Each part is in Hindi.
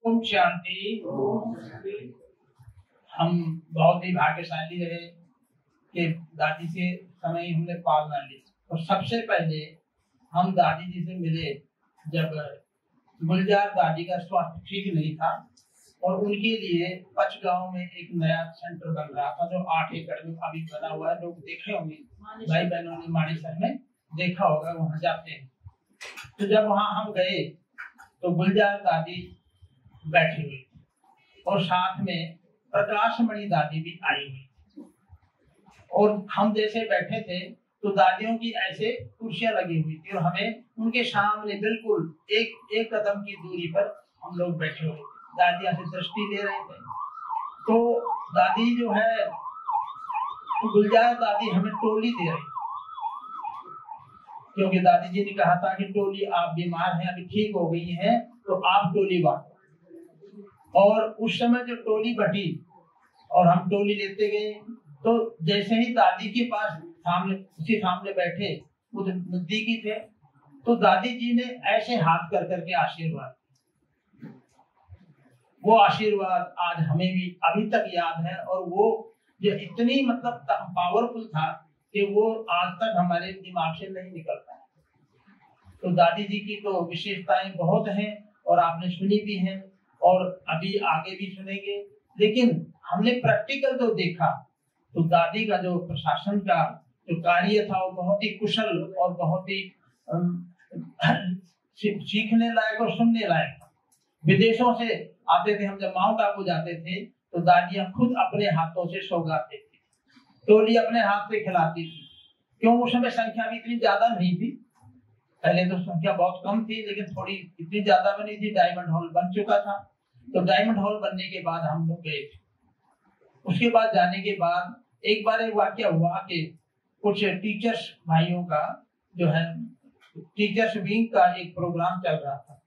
ओम शांति। हम बहुत ही भाग्यशाली रहे कि दादी से समय हमने पालना ली। और सबसे पहले हम दादी जी से मिले जब गुलजार दादी का स्वास्थ्य ठीक नहीं था और उनके लिए पचगांव में एक नया सेंटर बन रहा था जो 8 एकड़ में अभी बना हुआ है। लोग देखे होंगे, भाई बहनों ने मानेसर में देखा होगा, वहां जाते हैं। तो जब वहां हम गए तो गुलजार दादी बैठी हुई और साथ में प्रकाशमणि दादी भी आई हुई। और हम जैसे बैठे थे तो दादियों की ऐसे कुर्सियां लगी हुई थी और हमें उनके सामने बिल्कुल एक कदम की दूरी पर हम लोग बैठे हुए थे। दादियां से दृष्टि ले रहे थे। तो दादी जो है तो गुलजार दादी हमें टोली दे रही, क्योंकि दादी जी ने कहा था कि टोली आप बीमार हैं, अभी ठीक हो गई हैं, तो आप टोली बांटो। और उस समय जो टोली बटी और हम टोली लेते गए, तो जैसे ही दादी के पास सामने बैठे, वो नजदीकी थे, तो दादी जी ने ऐसे हाथ कर करके आशीर्वाद, वो आशीर्वाद आज हमें भी अभी तक याद है। और वो जो इतनी मतलब पावरफुल था कि वो आज तक हमारे दिमाग से नहीं निकलता है। तो दादी जी की तो विशेषताएं बहुत हैं और आपने सुनी भी हैं और अभी आगे भी सुनेंगे। लेकिन हमने प्रैक्टिकल तो देखा, तो दादी का जो प्रशासन का जो कार्य था वो बहुत ही कुशल और बहुत ही सीखने लायक और सुनने लायक था। विदेशों से आते थे, हम जब माउंट आबू जाते थे तो दादियां खुद अपने हाथों से सौगाते थी, टोली अपने हाथ से खिलाती थी। क्यों? उस समय संख्या भी इतनी ज्यादा नहीं थी, पहले तो संख्या बहुत कम थी, लेकिन थोड़ी इतनी ज्यादा बनी थी। डायमंड हॉल बन चुका था, तो डायमंड हॉल बनने के बाद हम लोग गए थे। उसके बाद जाने के बाद एक बार एक वाक्य हुआ कि कुछ टीचर्स भाइयों का जो है टीचर्स विंग का एक प्रोग्राम चल रहा था,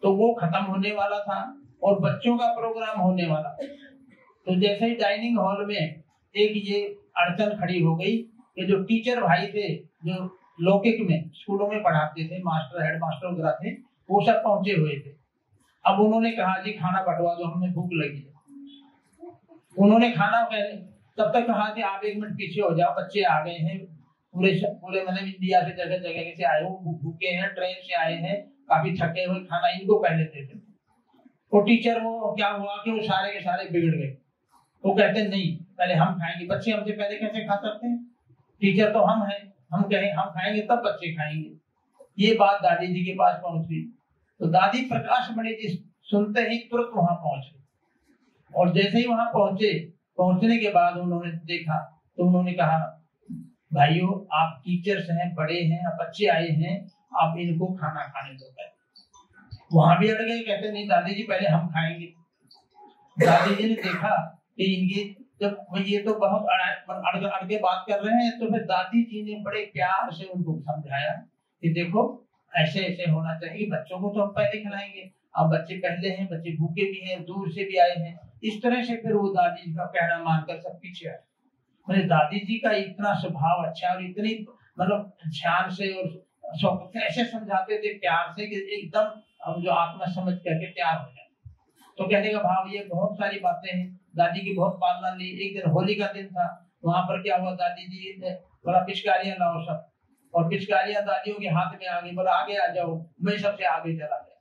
तो वो खत्म होने वाला था और बच्चों का प्रोग्राम होने वाला था। तो जैसे ही डाइनिंग हॉल में एक ये अड़चन खड़ी हो गई कि जो टीचर भाई थे, जो लौकिक में स्कूलों में पढ़ाते थे, मास्टर हेड मास्टर वगैरह थे, वो सब पहुंचे हुए थे। अब उन्होंने कहा जी खाना बंटवा दो, हमें भूख लगी है। उन्होंने खाना तब तक कहा कि आप 1 मिनट पीछे हो जाओ, बच्चे आ गए हैं पूरे मतलब इंडिया से जगह जगह से आए हो, भूखे हैं, ट्रेन से आए हैं, काफी थके हुए, खाना इनको पहले देते। वो टीचर वो क्या हुआ कि वो सारे के सारे बिगड़ गए। वो कहते नहीं पहले हम खाएंगे, बच्चे हमसे पहले कैसे खा सकते हैं, टीचर तो हम हैं, हम कहें हम खाएंगे तब बच्चे खाएंगे। ये बात दादी जी के पास पहुंची, तो दादी प्रकाशमणि जी सुनते ही तुरंत वहां पहुंचे। और जैसे ही वहां पहुंचने के बाद उन्होंने देखा तो उन्होंने कहा भाइयों आप टीचर्स हैं, बड़े हैं, अब बच्चे आए हैं, आप इनको खाना खाने दो। वहां भी अड़ गए, कहते नहीं दादी जी पहले हम खाएंगे। दादी जी ने देखा कि इनकी जब ये तो बहुत अड़ के बात कर रहे हैं, तो फिर दादी जी ने बड़े प्यार से उनको समझाया कि देखो ऐसे ऐसे होना चाहिए, बच्चों को तो हम पहले खिलाएंगे, अब बच्चे पहले हैं, बच्चे भूखे भी हैं, दूर से भी आए हैं। इस तरह से फिर वो दादी जी का कहना मानकर सब पीछे आए। मेरे दादी जी का इतना स्वभाव अच्छा और इतनी मतलब ध्यान से और ऐसे समझाते थे प्यार से कि एकदम हम जो आत्मा समझ करके तैयार हो जाए। तो कहने का भाव ये बहुत सारी बातें हैं, दादी की बहुत पालना ली। एक दिन होली का दिन था, वहां पर क्या हुआ, दादी जी ने बोला पिचकारियां लाओ सब, और पिचकारियां दादियों के हाथ में आ गई। बोला आगे आ जाओ, मैं सबसे आगे चला गया।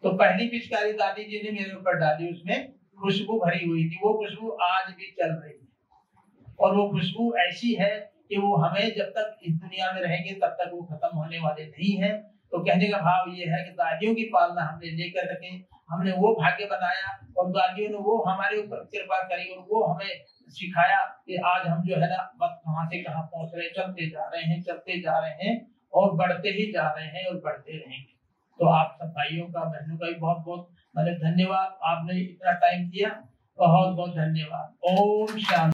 तो पहली पिचकारी दादी जी ने मेरे ऊपर डाली, उसमें खुशबू भरी हुई थी। वो खुशबू आज भी चल रही है और वो खुशबू ऐसी है कि वो हमें जब तक इस दुनिया में रहेंगे तब तक वो खत्म होने वाले नहीं है। तो कहने का भाव ये है कि दादियों की पालना हमने लेकर रखे, हमने वो भाग्य बनाया और दादियों ने वो हमारे ऊपर कृपा करी और वो हमें सिखाया कि आज हम जो है ना वक्त कहाँ से कहाँ पहुंच रहे, चलते जा रहे हैं और बढ़ते ही जा रहे हैं और बढ़ते रहेंगे। तो आप सब भाइयों का बहनों का भी बहुत बहुत धन्यवाद, आपने इतना टाइम दिया, बहुत बहुत धन्यवाद। ओम शांति।